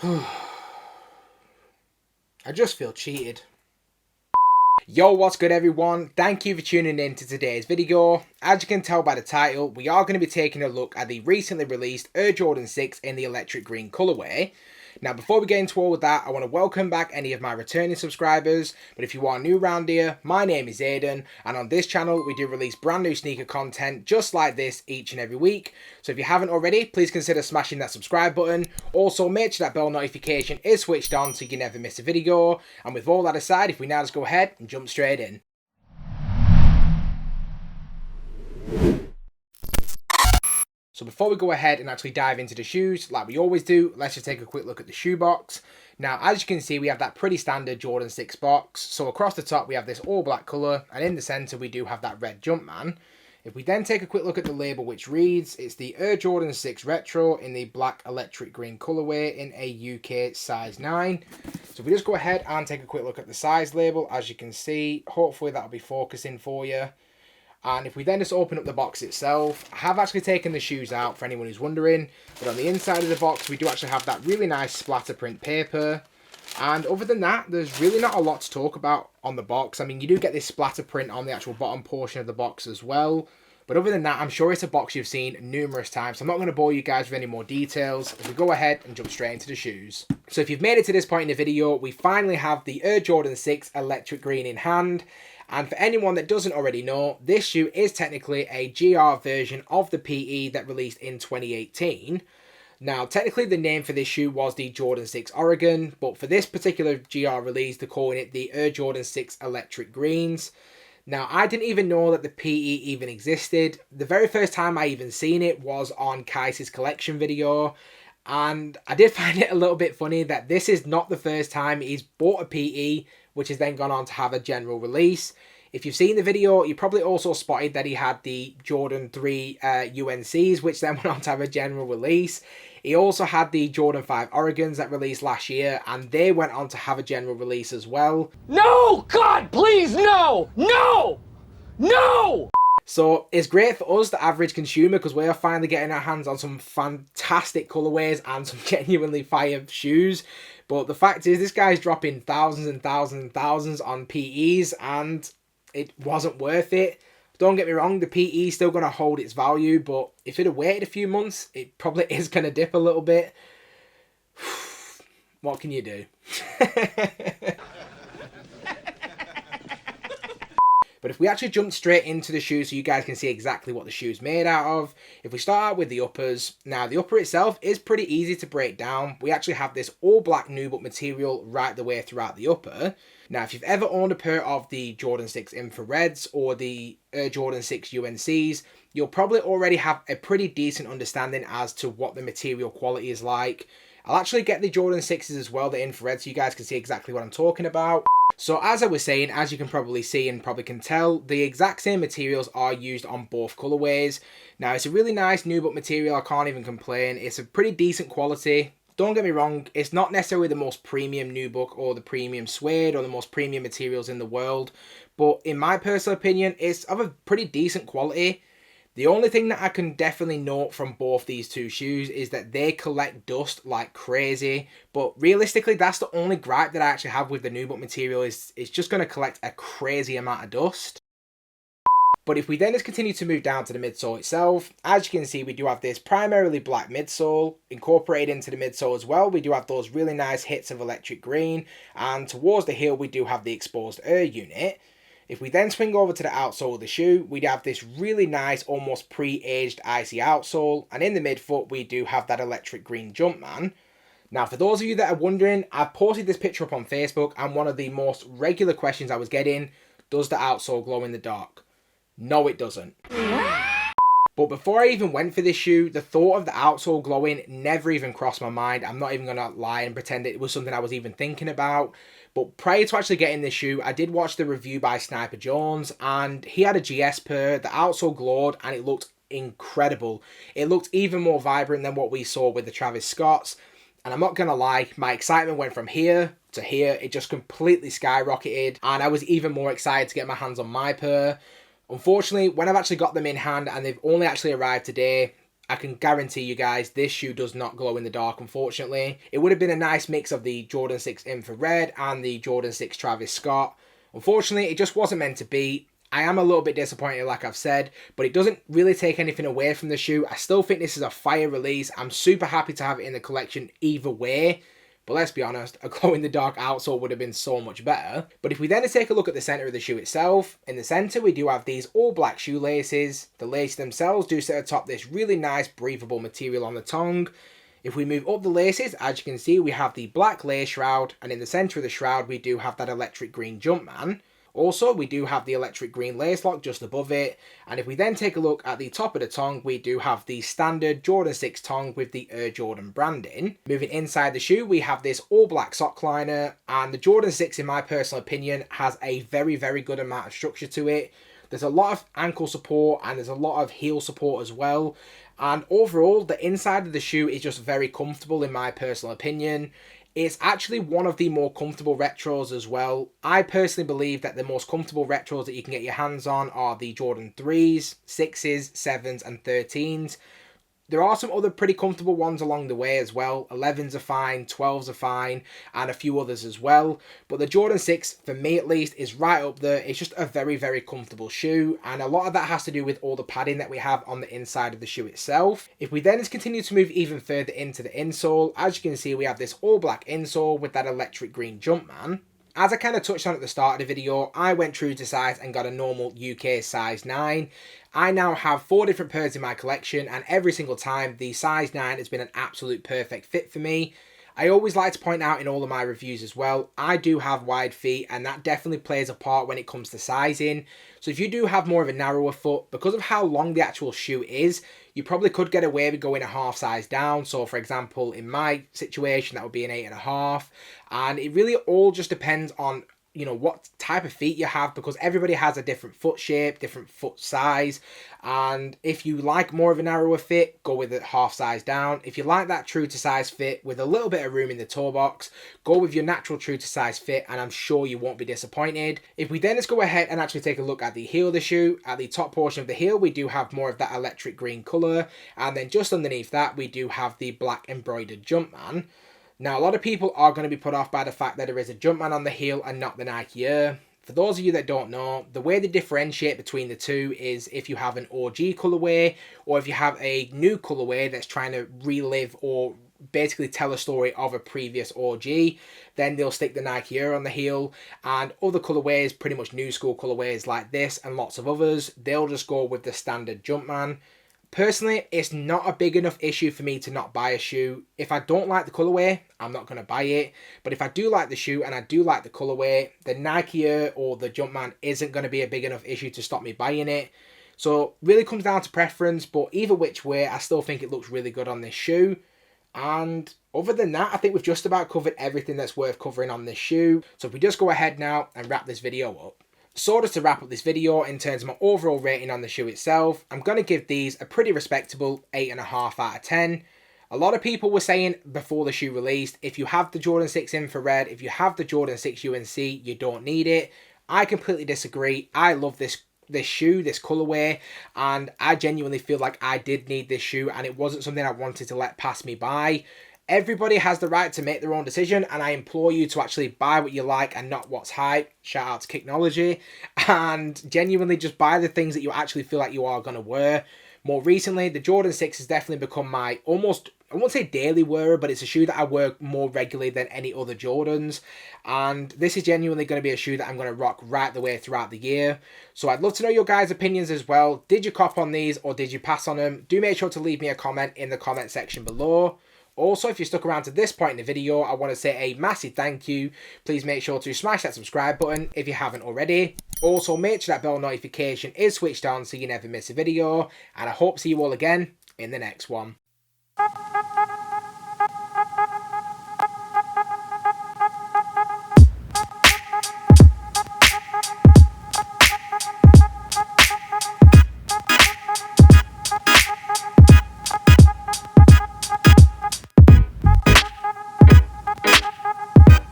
I just feel cheated. Yo, what's good everyone? Thank you for tuning in to today's video. As you can tell by the title, we are going to be taking a look at the recently released Air Jordan 6 in the electric green colourway. Now, before we get into all of that, I want to welcome back any of my returning subscribers. But if you are new around here, my name is Aiden, and on this channel, we do release brand new sneaker content just like this each and every week. So if you haven't already, please consider smashing that subscribe button. Also, make sure that bell notification is switched on so you never miss a video. And with all that aside, if we now just go ahead and jump straight in. So before we go ahead and actually dive into the shoes, like we always do, let's just take a quick look at the shoe box. Now, as you can see, we have that pretty standard Jordan 6 box. So across the top, we have this all black colour, and in the centre, we do have that red Jumpman. If we then take a quick look at the label, which reads, it's the Air Jordan 6 Retro in the black electric green colourway in a UK size 9. So if we just go ahead and take a quick look at the size label, as you can see, hopefully that'll be focusing for you. And if we then just open up the box itself, I have actually taken the shoes out for anyone who's wondering. But on the inside of the box, we do actually have that really nice splatter print paper. And other than that, there's really not a lot to talk about on the box. I mean, you do get this splatter print on the actual bottom portion of the box as well. But other than that, I'm sure it's a box you've seen numerous times. So I'm not going to bore you guys with any more details. If we go ahead and jump straight into the shoes. So if you've made it to this point in the video, we finally have the Air Jordan 6 electric green in hand. And for anyone that doesn't already know, this shoe is technically a GR version of the PE that released in 2018. Now, technically the name for this shoe was the Jordan 6 Oregon, but for this particular GR release, they're calling it the Air Jordan 6 Electric Greens. Now, I didn't even know that the PE even existed. The very first time I even seen it was on Kai's collection video. And I did find it a little bit funny that this is not the first time he's bought a PE, which has then gone on to have a general release. If you've seen the video, you probably also spotted that he had the Jordan 3 UNCs, which then went on to have a general release. He also had the Jordan 5 Oregons that released last year, and they went on to have a general release as well. No! God, please, no! No! No! So it's great for us, the average consumer, because we are finally getting our hands on some fantastic colourways and some genuinely fire shoes. But the fact is, this guy's dropping thousands and thousands and thousands on PEs, and it wasn't worth it. Don't get me wrong, the PE is still going to hold its value, but if it had waited a few months, it probably is going to dip a little bit. What can you do? But if we actually jump straight into the shoes so you guys can see exactly what the shoe's made out of. If we start out with the uppers, now the upper itself is pretty easy to break down. We actually have this all black nubuck material right the way throughout the upper. Now, if you've ever owned a pair of the Jordan 6 Infrareds or the Jordan 6 UNCs, you'll probably already have a pretty decent understanding as to what the material quality is like. I'll actually get the Jordan 6s as well, the infrared, so you guys can see exactly what I'm talking about. So as I was saying, as you can probably see and probably can tell, the exact same materials are used on both colorways. Now, it's a really nice nubuck material, I can't even complain. It's a pretty decent quality. Don't get me wrong, it's not necessarily the most premium nubuck or the premium suede or the most premium materials in the world, but in my personal opinion, it's of a pretty decent quality. The only thing that I can definitely note from both these two shoes is that they collect dust like crazy. But realistically, that's the only gripe that I actually have with the nubuck material is it's just going to collect a crazy amount of dust. But if we then just continue to move down to the midsole itself, as you can see, we do have this primarily black midsole. Incorporated into the midsole as well, we do have those really nice hits of electric green. And towards the heel, we do have the exposed air unit. If we then swing over to the outsole of the shoe, we'd have this really nice, almost pre-aged icy outsole. And in the midfoot, we do have that electric green Jumpman. Now, for those of you that are wondering, I've posted this picture up on Facebook, and one of the most regular questions I was getting, does the outsole glow in the dark? No, it doesn't. But before I even went for this shoe, the thought of the outsole glowing never even crossed my mind. I'm not even going to lie and pretend it was something I was even thinking about. But prior to actually getting this shoe, I did watch the review by Sniper Jones, and he had a GS pair. The outsole glowed, and it looked incredible. It looked even more vibrant than what we saw with the Travis Scotts. And I'm not going to lie, my excitement went from here to here. It just completely skyrocketed, and I was even more excited to get my hands on my pair. Unfortunately, when I've actually got them in hand and they've only actually arrived today, I can guarantee you guys this shoe does not glow in the dark, unfortunately. It would have been a nice mix of the Jordan 6 Infrared and the Jordan 6 Travis Scott. Unfortunately, it just wasn't meant to be. I am a little bit disappointed, like I've said, but it doesn't really take anything away from the shoe. I still think this is a fire release. I'm super happy to have it in the collection either way. But let's be honest, a glow-in-the-dark outsole would have been so much better. But if we then take a look at the centre of the shoe itself, in the centre we do have these all black shoelaces. The laces themselves do sit atop this really nice breathable material on the tongue. If we move up the laces, as you can see, we have the black lace shroud, and in the centre of the shroud we do have that electric green Jumpman. Also, we do have the electric green lace lock just above it. And if we then take a look at the top of the tongue, we do have the standard Jordan 6 tongue with the Air Jordan branding. Moving inside the shoe, we have this all black sock liner. And the Jordan 6, in my personal opinion, has a very, very good amount of structure to it. There's a lot of ankle support and there's a lot of heel support as well. And overall, the inside of the shoe is just very comfortable in my personal opinion. It's actually one of the more comfortable retros as well. I personally believe that the most comfortable retros that you can get your hands on are the Jordan 3s, 6s, 7s and 13s. There are some other pretty comfortable ones along the way as well. 11s are fine, 12s are fine, and a few others as well. But the Jordan 6, for me at least, is right up there. It's just a very, very comfortable shoe. And a lot of that has to do with all the padding that we have on the inside of the shoe itself. If we then continue to move even further into the insole, as you can see, we have this all black insole with that electric green Jumpman. As I kind of touched on at the start of the video, I went true to size and got a normal UK size 9. I now have 4 different pairs in my collection, and every single time the size 9 has been an absolute perfect fit for me. I always like to point out in all of my reviews as well, I do have wide feet and that definitely plays a part when it comes to sizing. So if you do have more of a narrower foot, because of how long the actual shoe is, you probably could get away with going a half size down. So for example, in my situation, that would be an 8.5. And it really all just depends on, you know, what type of feet you have, because everybody has a different foot shape, different foot size. And if you like more of a narrower fit, go with it half size down. If you like that true to size fit with a little bit of room in the toe box, go with your natural true to size fit, and I'm sure you won't be disappointed. If we then just go ahead and actually take a look at the heel of the shoe, at the top portion of the heel, we do have more of that electric green color. And then just underneath that, we do have the black embroidered Jumpman. Now, a lot of people are going to be put off by the fact that there is a Jumpman on the heel and not the Nike Air. For those of you that don't know, the way they differentiate between the two is if you have an OG colorway or if you have a new colorway that's trying to relive or basically tell a story of a previous OG, then they'll stick the Nike Air on the heel. And other colorways, pretty much new school colorways like this and lots of others, they'll just go with the standard Jumpman. Personally, it's not a big enough issue for me to not buy a shoe. If I don't like the colorway, I'm not going to buy it. But if I do like the shoe and I do like the colorway, the Nike Air or the Jumpman isn't going to be a big enough issue to stop me buying it. So really comes down to preference, but either which way, I still think it looks really good on this shoe. And other than that, I think we've just about covered everything that's worth covering on this shoe. So if we just go ahead now and wrap this video up. So just to wrap up this video, in terms of my overall rating on the shoe itself, I'm going to give these a pretty respectable 8.5 out of 10. A lot of people were saying before the shoe released, if you have the Jordan 6 Infrared, if you have the Jordan 6 UNC, you don't need it. I completely disagree. I love this shoe, this colorway, and I genuinely feel like I did need this shoe and it wasn't something I wanted to let pass me by. Everybody has the right to make their own decision, and I implore you to actually buy what you like and not what's hype. Shout out to Kicknology. And genuinely just buy the things that you actually feel like you are going to wear. More recently, the Jordan 6 has definitely become my almost, I won't say daily wearer, but it's a shoe that I wear more regularly than any other Jordans. And this is genuinely going to be a shoe that I'm going to rock right the way throughout the year. So I'd love to know your guys' opinions as well. Did you cop on these or did you pass on them? Do make sure to leave me a comment in the comment section below. Also, if you stuck around to this point in the video, I want to say a massive thank you. Please make sure to smash that subscribe button if you haven't already. Also, make sure that bell notification is switched on so you never miss a video. And I hope to see you all again in the next one.